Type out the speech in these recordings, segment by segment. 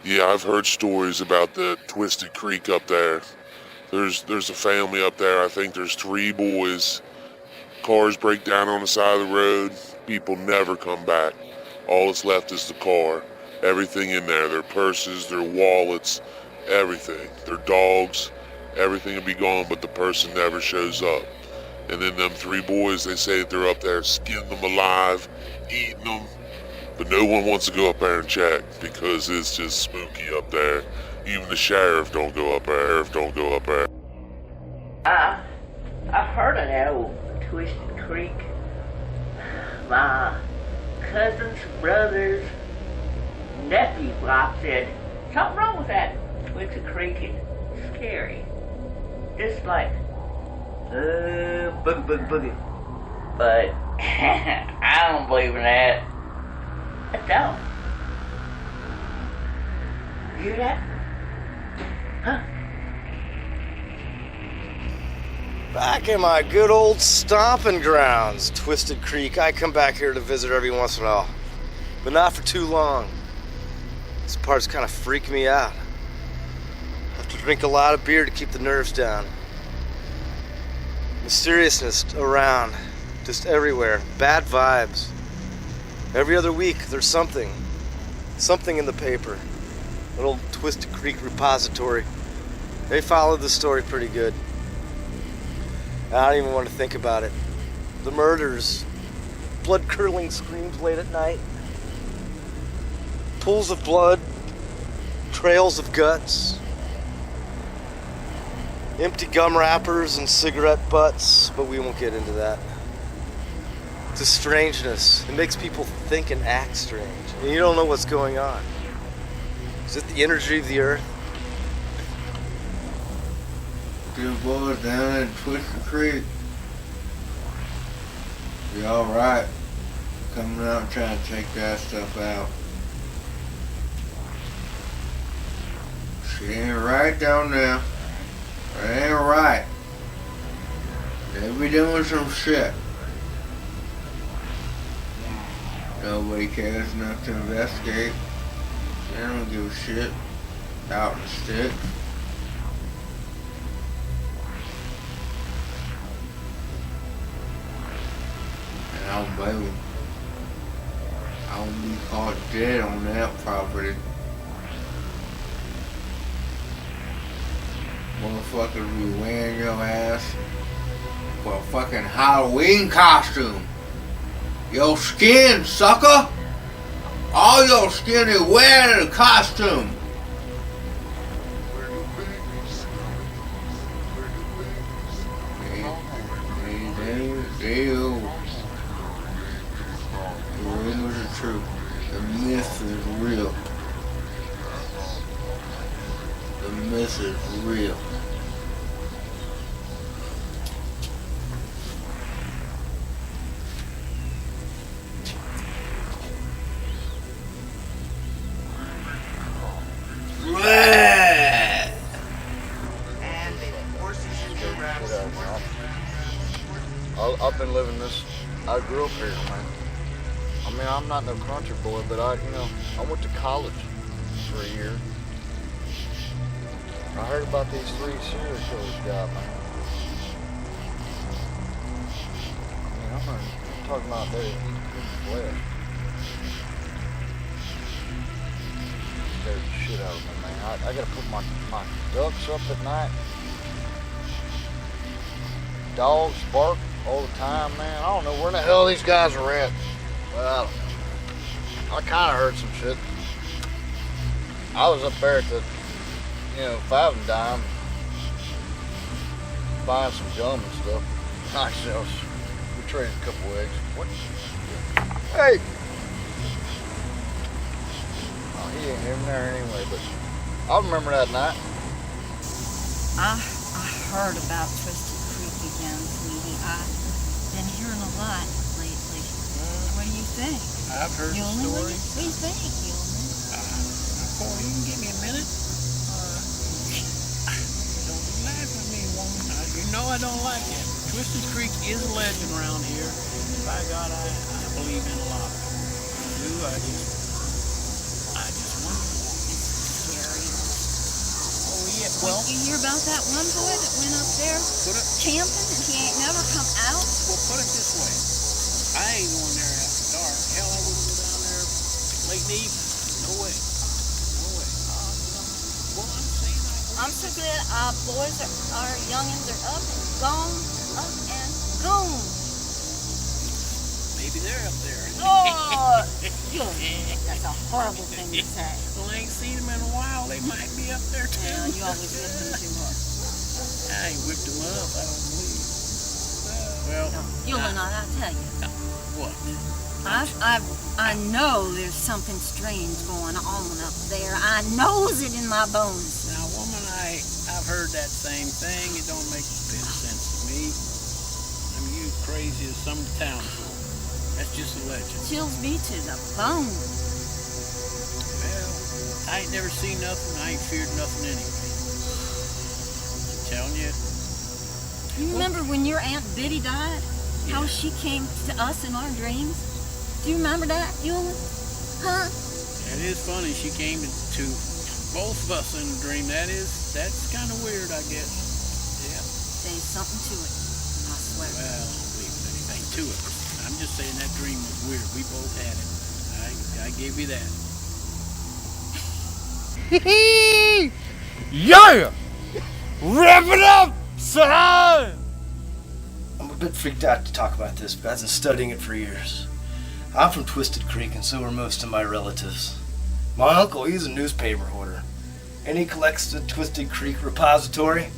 Yeah, I've heard stories about the Twisted Creek up there. There's a family up there. I think there's 3 boys. Cars break down on the side of the road. People never come back. All that's left is the car. Everything in there, their purses, their wallets, everything. Their dogs, everything will be gone, but the person never shows up. And then them 3 boys, they say that they're up there skinning them alive, eating them. But no one wants to go up there and check because it's just spooky up there. Even the sheriff don't go up there. Uh, I've heard of that old Twisted Creek. My cousin's brother's nephew, Bob, said something wrong with that Twisted Creek. It's scary. Just like, boogie, boogie, boogie. But I don't believe in that. I don't. You hear that? Huh? Back in my good old stomping grounds, Twisted Creek. I come back here to visit every once in a while, but not for too long. This part's kind of freaking me out. I have to drink a lot of beer to keep the nerves down. Mysteriousness around, just everywhere. Bad vibes. Every other week, there's something in the paper. An old Twisted Creek repository. They followed the story pretty good. I don't even want to think about it. The murders, blood-curdling screams late at night, pools of blood, trails of guts, empty gum wrappers and cigarette butts, but we won't get into that. It's a strangeness. It makes people think and act strange, and you don't know what's going on. Is it the energy of the earth? Good boys down in Twisted Creek. Be alright. Coming out and trying to take that stuff out. She ain't right down there. It ain't right. They be doing some shit. Nobody cares enough to investigate. They don't give a shit. Out in the stick. And I don't blame them. I won't be caught dead on that property. Motherfuckers be wearing your ass for a fucking Halloween costume. Your skin, sucker! All your skin is wearing a costume. The rumors are true. The myth is real. The myth is real. I've been living this. I grew up here, man. I mean, I'm not no country boy, but I went to college for a year. I heard about these 3 serial killers guy, man. I mean, I'm talking about they eat flesh. Scared the shit out of me, man. I gotta put my ducks up at night. Dogs bark all the time, man. I don't know where the hell these guys are at. But I don't know. I kind of heard some shit. I was up there at the, Five and Dime, buying some gum and stuff. Ourselves. We traded a couple eggs. What? Hey! Oh, he ain't even there anyway, but I remember that night. I heard about Twisted Creek again, sweetie. I've been hearing a lot lately. What do you think? I've heard the What story. do you think, Yulman? Boy, you can give me a minute? Don't be laughing at me, woman. You know I don't like it. Twisted Creek is a legend around here. By God, I believe in a lot of it. I do. I just wonder. Well, You hear about that one boy that went up there camping and he ain't never come out? well, put it this way. I ain't going there after dark. Hell, I wouldn't go down there late in the evening. No way. No way. Well, I'm saying I'm so glad our boys our youngins are up and gone, up and gone. maybe they're up there. Oh, that's a horrible thing to say. Well, I ain't seen them in a while. They might be up there too. Well, you always listen too much. I ain't whipped them up. I don't believe. Well, You'll not, I tell you. what? I know there's something strange going on up there. I knows it in my bones. Now, woman, I've heard that same thing. It don't make a bit of sense to me. I mean, you crazy as some of the town folk. That's just a legend. Chills me to the bone. Well, I ain't never seen nothing. I ain't feared nothing anyway. I'm telling you. You remember when your Aunt Biddy died? How she came to us in our dreams? Do you remember that, Eula? Huh? That is funny. She came to both of us in a dream. That's kind of weird, I guess. Yeah. There's something to it. I swear. Well, I don't believe anything to it. I'm just saying that dream was weird. We both had it. I gave you that. Yeah! Wrap it up, son! I'm a bit freaked out to talk about this, but I've been studying it for years. I'm from Twisted Creek, and so are most of my relatives. My uncle, he's a newspaper hoarder, and he collects the Twisted Creek repository.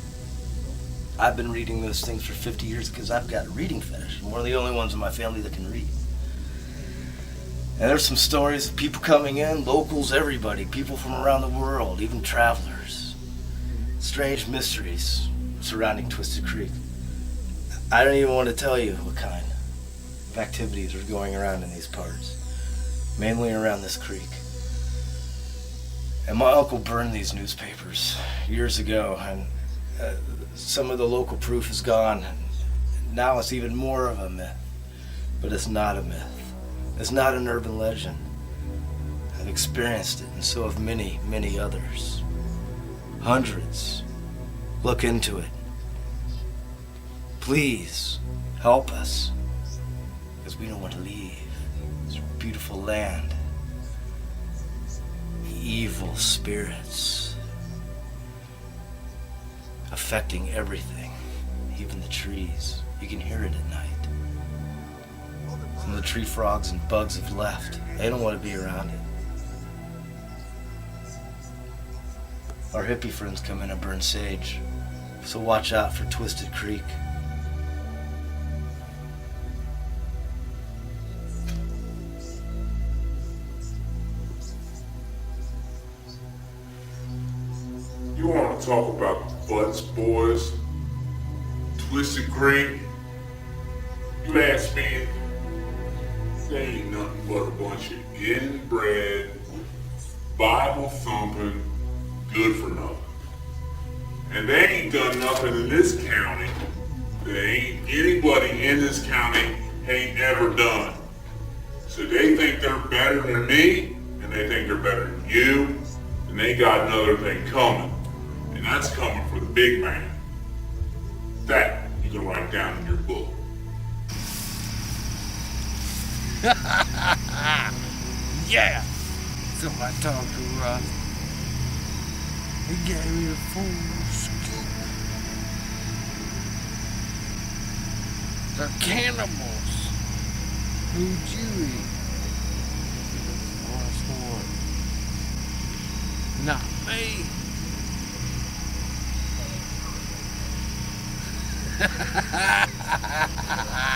I've been reading those things for 50 years because I've got a reading fetish. I'm one of the only ones in my family that can read. And there's some stories of people coming in, locals, everybody, people from around the world, even travelers. Strange mysteries surrounding Twisted Creek. I don't even want to tell you what kind of activities are going around in these parts, mainly around this creek. And my uncle burned these newspapers years ago, and some of the local proof is gone. Now it's even more of a myth, but it's not a myth. It's not an urban legend. I've experienced it, and so have many, many others. Hundreds. Look into it. Please, help us, because we don't want to leave this beautiful land. Evil spirits affecting everything, even the trees. You can hear it at night. Some of the tree frogs and bugs have left. They don't want to be around it. Our hippie friends come in and burn sage, so watch out for Twisted Creek. You want to talk about the Futts boys? Twisted Creek? You ask me, they ain't nothing but a bunch of inbred, Bible-thumping, good-for-nothing. And they ain't done nothing in this county that ain't anybody in this county ain't ever done. So they think they're better than me, and they think they're better than you, and they got another thing coming. And that's coming for the big man. That you can write down in your book. Yeah! So I talked to Russ. He gave me a full scoop. They're cannibals. Who'd you eat? Last one. Not me. Ha ha ha ha ha!